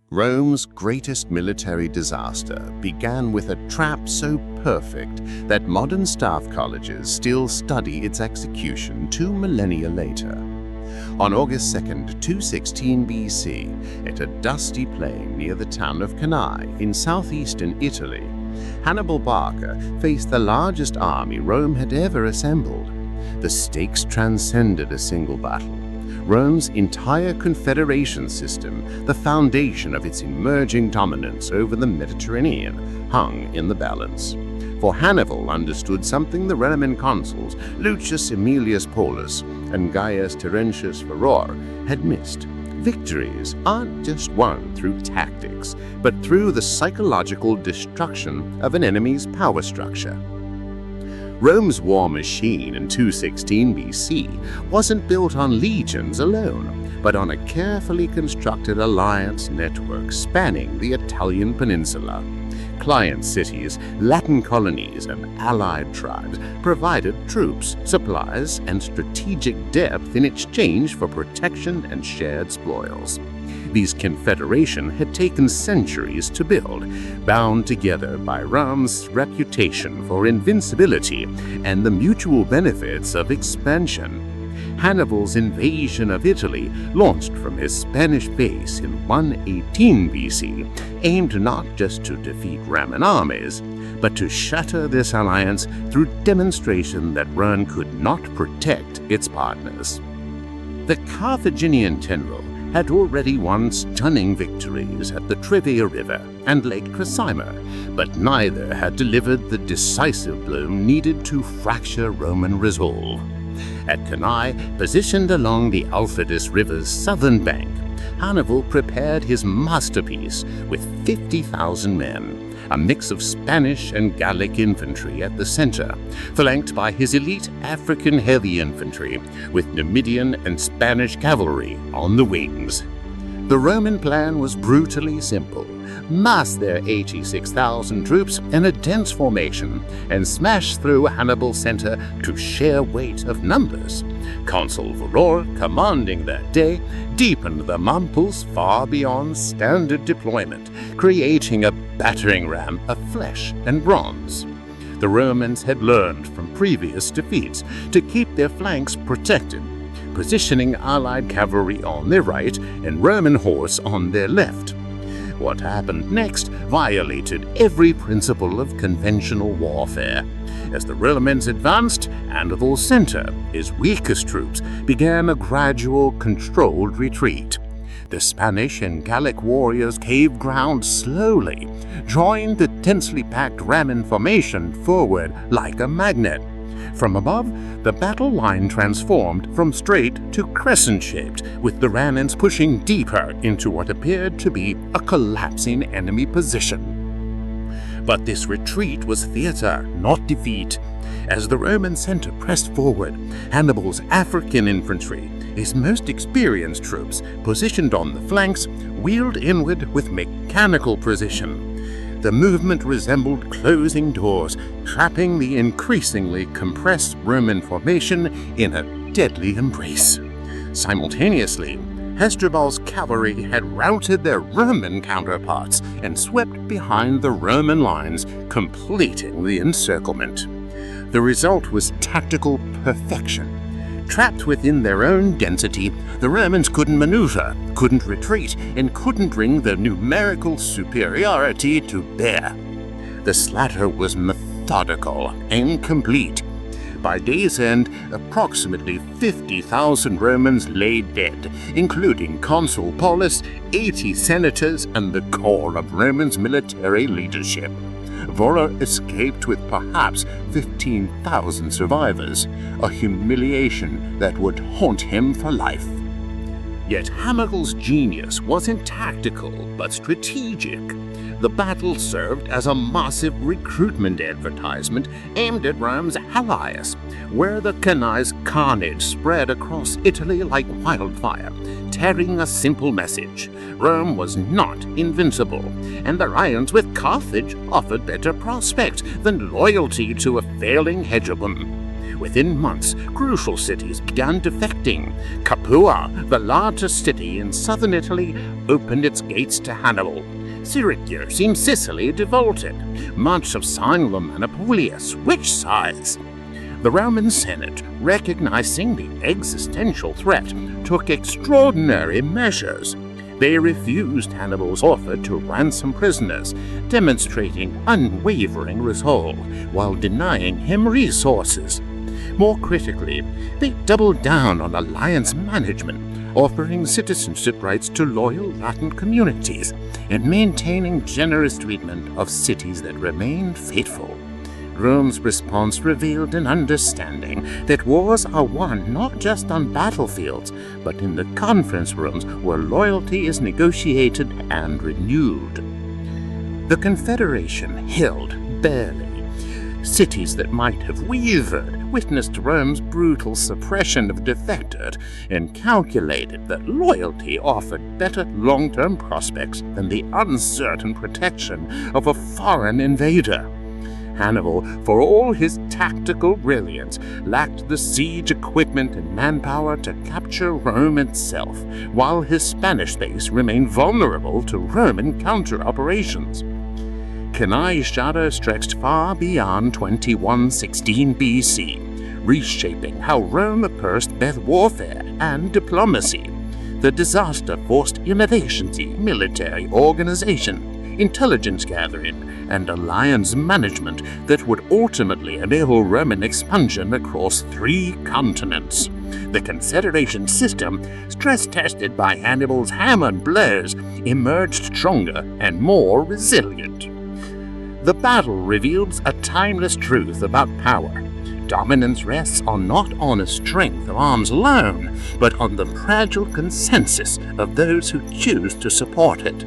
Rome's greatest military disaster began with a trap so perfect that modern staff colleges still study its execution 2 millennia later. On August 2nd, 216 BC, at a dusty plain near the town of Cannae in southeastern Italy, Hannibal Barca faced the largest army Rome had ever assembled. The stakes transcended a single battle. Rome's entire confederation system, the foundation of its emerging dominance over the Mediterranean, hung in the balance. For Hannibal understood something the Roman consuls Lucius Aemilius Paulus and Gaius Terentius Varro had missed. Victories aren't just won through tactics, but through the psychological destruction of an enemy's power structure. Rome's war machine in 216 BC wasn't built on legions alone, but on a carefully constructed alliance network spanning the Italian peninsula. Client cities, Latin colonies, and allied tribes provided troops, supplies, and strategic depth in exchange for protection and shared spoils. These confederations had taken centuries to build, bound together by Rome's reputation for invincibility and the mutual benefits of expansion. Hannibal's invasion of Italy, launched from his Spanish base in 118 BC, aimed not just to defeat Roman armies, but to shatter this alliance through demonstration that Rome could not protect its partners. The Carthaginian general had already won stunning victories at the Trivia River and Lake Trasimir, but neither had delivered the decisive blow needed to fracture Roman resolve. At Cannae, positioned along the Alpheus River's southern bank, Hannibal prepared his masterpiece with 50,000 men, a mix of Spanish and Gallic infantry at the center, flanked by his elite African heavy infantry, with Numidian and Spanish cavalry on the wings. The Roman plan was brutally simple: mass their 86,000 troops in a dense formation and smash through Hannibal's center to sheer weight of numbers. Consul Varro, commanding that day, deepened the mamples far beyond standard deployment, creating a battering ram of flesh and bronze. The Romans had learned from previous defeats to keep their flanks protected, positioning allied cavalry on their right and Roman horse on their left. What happened next violated every principle of conventional warfare. As the Romans advanced, Hannibal's center, his weakest troops, began a gradual, controlled retreat. The Spanish and Gallic warriors caved ground slowly, drawing the densely packed Roman formation forward like a magnet. From above, the battle line transformed from straight to crescent-shaped, with the Romans pushing deeper into what appeared to be a collapsing enemy position. But this retreat was theater, not defeat. As the Roman center pressed forward, Hannibal's African infantry, his most experienced troops, positioned on the flanks, wheeled inward with mechanical precision. The movement resembled closing doors, trapping the increasingly compressed Roman formation in a deadly embrace. Simultaneously, Hasdrubal's cavalry had routed their Roman counterparts and swept behind the Roman lines, completing the encirclement. The result was tactical perfection. Trapped within their own density, the Romans couldn't maneuver, couldn't retreat, and couldn't bring their numerical superiority to bear. The slaughter was methodical and complete. By day's end, approximately 50,000 Romans lay dead, including Consul Paulus, 80 senators, and the core of Rome's military leadership. Varro escaped with perhaps 15,000 survivors, a humiliation that would haunt him for life. Yet Hannibal's genius wasn't tactical, but strategic. The battle served as a massive recruitment advertisement aimed at Rome's allies, where the Cannae's carnage spread across Italy like wildfire, carrying a simple message: Rome was not invincible, and the alliance with Carthage offered better prospects than loyalty to a failing hegemon. Within months, crucial cities began defecting. Capua, the largest city in southern Italy, opened its gates to Hannibal. Syracuse in Sicily devolted. Much of Sinulum and Apulia switched sides. The Roman Senate, recognizing the existential threat, took extraordinary measures. They refused Hannibal's offer to ransom prisoners, demonstrating unwavering resolve while denying him resources. More critically, they doubled down on alliance management, offering citizenship rights to loyal Latin communities and maintaining generous treatment of cities that remained faithful. Rome's response revealed an understanding that wars are won not just on battlefields, but in the conference rooms where loyalty is negotiated and renewed. The Confederation held barely. Cities that might have wavered witnessed Rome's brutal suppression of defectors and calculated that loyalty offered better long-term prospects than the uncertain protection of a foreign invader. Hannibal, for all his tactical brilliance, lacked the siege equipment and manpower to capture Rome itself, while his Spanish base remained vulnerable to Roman counter-operations. Cannae's shadow stretched far beyond 2116 BC, reshaping how Rome approached both warfare and diplomacy. The disaster forced innovations in military organization, intelligence gathering, and alliance management that would ultimately enable Roman expansion across 3 continents. The confederation system, stress-tested by Hannibal's hammered blows, emerged stronger and more resilient. The battle reveals a timeless truth about power. Dominance rests not on the strength of arms alone, but on the fragile consensus of those who choose to support it.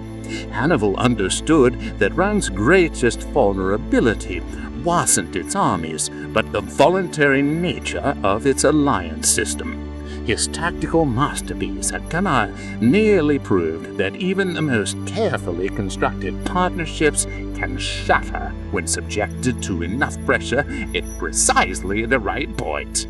Hannibal understood that Rome's greatest vulnerability wasn't its armies, but the voluntary nature of its alliance system. His tactical masterpiece at Cannae nearly proved that even the most carefully constructed partnerships can shatter when subjected to enough pressure at precisely the right point.